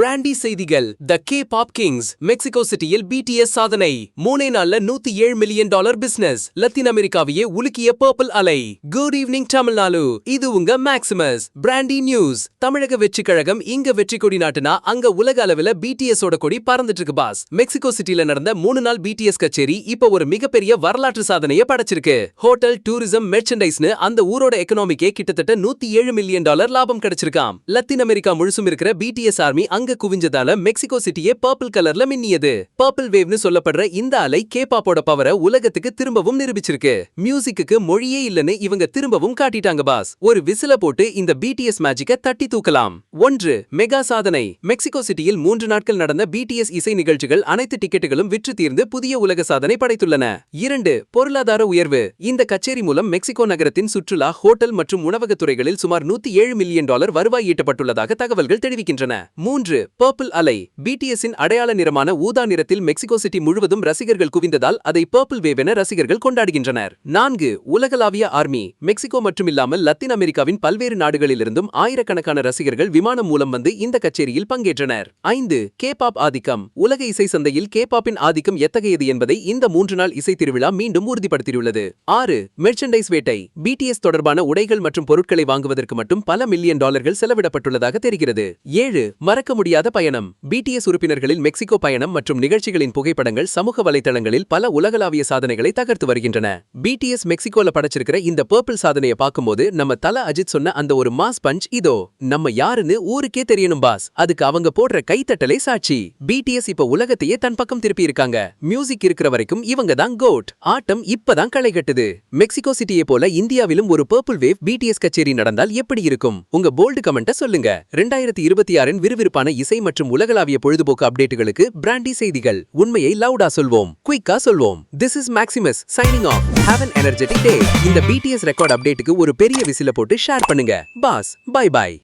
Brandy செய்திகள். த K-pop Kings Mexico சிட்டியில் BTS சாதனை. 3 நாள்ல $107 மில்லியன் பிசினஸ். லத்தீன் அமெரிக்காவையே உலுக்கிய பர்பிள் அலை. Good evening Tamil Nadu. இது உங்க மேக்சிமஸ். Brandy news. தமிழக வெற்றி கழகம் இங்க வெற்றி கொடி நாட்டுனா அங்க உலக அளவுல BTS ஓட கொடி பறந்துட்டு இருக்கு பாஸ். மெக்சிகோ சிட்டில நடந்த 3 நாள் BTS கச்சேரி இப்ப ஒரு மிகப்பெரிய வரலாற்று சாதனையை படைச்சிருக்கு. ஹோட்டல், டூரிசம், மெர்ச்சன்டைஸ்னு அந்த ஊரோட எக்கனாமிக்கே கிட்டத்தட்ட $107 மில்லியன் லாபம் கிடைச்சிருக்காம். லத்தீன் அமெரிக்கா முழுசும் இருக்கிற BTS ஆர்மி அங்க குவிஞ்சதால மெக்சிகோ சிட்டியே பர்பிள் கலர்ல மின்னியது. பர்பிள் வேவ்னு சொல்லப்படுற இந்த அலை K-பாப்போட பவரை உலகத்துக்கு திரும்பவும் நிரூபிச்சிருக்கு. மியூசிக்கு மொழியே இல்லன்னு இவங்க திரும்பவும் காட்டிட்டாங்க பாஸ். ஒரு விசில போட்டு இந்த BTS மேஜிக்க தட்டி தூக்கலாம். 1. மெகா சாதனை. மெக்சிகோ சிட்டியில் 3 நாட்கள் நடந்த BTS இசை நிகழ்ச்சிகள் அனைத்து டிக்கெட்டுகளும் விற்று தீர்ந்து புதிய உலக சாதனை படைத்துள்ளன. 2. பொருளாதார உயர்வு. இந்த கச்சேரி மூலம் மெக்சிகோ நகரத்தின் சுற்றுலா, ஹோட்டல் மற்றும் உணவகத் துறைகளில் சுமார் $107 மில்லியன் வருவாய் ஈட்டப்பட்டுள்ளதாக தகவல்கள் தெரிவிக்கின்றன. 3. பர்பிள் அலை. BTS-இன் அடையாள நிறமான ஊதா நிறத்தில் மெக்சிகோ சிட்டி முழுவதும் ரசிகர்கள் குவிந்ததால் அதை பர்பிள் வேவ் என ரசிகர்கள் கொண்டாடுகின்றனர். 4. உலகளாவிய ஆர்மி. மெக்சிகோ மட்டுமில்லாமல் லத்தீன் அமெரிக்காவின் பல்வேறு நாடுகளிலிருந்தும் ஆயிரக்கணக்கான ரசிகர்கள் விமானம் மூலம் வந்து இந்த கச்சேரியில் பங்கேற்றனர். 5. K-pop ஆதிக்கம். உலக இசை சந்தையில் K-pop-இன் ஆதிக்கம் எத்தகையது என்பதை இந்த 3 நாள் இசை திருவிழா மீண்டும் உறுதிப்படுத்தியுள்ளது. 6. மெர்ச்சன்டைஸ் வேட்டை. BTS தொடர்பான உடைகள் மற்றும் பொருட்களை வாங்குவதற்கு மட்டும் பல மில்லியன் டாலர்கள் செலவிடப்பட்டுள்ளதாக தெரிகிறது. 7. மறக்க முடியாத பயணம். BTS உறுப்பினர்களின் மெக்சிகோ பயணம் மற்றும் நிகழ்ச்சிகளின் புகைப்படங்கள் சமூக வலைதளங்களில் பல உலகளாவிய சாதனைகளை தகர்த்து வருகின்றன. BTS மெக்சிகோல படைச்சிருக்கிற இந்த பர்பிள் சாதனையை பார்க்கும்போது நம்ம தல அஜித் சொன்ன அந்த ஒரு மாஸ் பஞ்ச் இதோ. நம்ம யாருன்னு ஊருக்கே தெரியணும் பாஸ். அதுக்கு அவங்க போடுற கைத்தட்டலே சாட்சி. BTS இப்ப உலகத்தையே தன் பக்கம் திருப்பி இருக்காங்க. மியூசிக் இருக்கிற வரைக்கும் இவங்க தான் கோட். ஆட்டம் இப்பதான் களை கட்டுது. மெக்சிகோ சிட்டியை போல இந்தியாவிலும் ஒரு பர்பிள் வேவ் BTS கச்சேரி நடந்தால் எப்படி இருக்கும்? உங்க போல்டு கமெண்ட சொல்லுங்க. 2026 விறுவிறுப்பான இசை மற்றும் உலகளாவிய பொழுதுபோக்கு அப்டேட்டுகளுக்கு பிராண்டி செய்திகள். உண்மையை லவுடா சொல்வோம், குயிக்கா சொல்வோம். This is Maximus signing off. Have an energetic day. இந்த BTS ரெக்கார்ட் அப்டேட்டுக்கு ஒரு பெரிய விசில போட்டு ஷேர் பண்ணுங்க பாஸ். By by.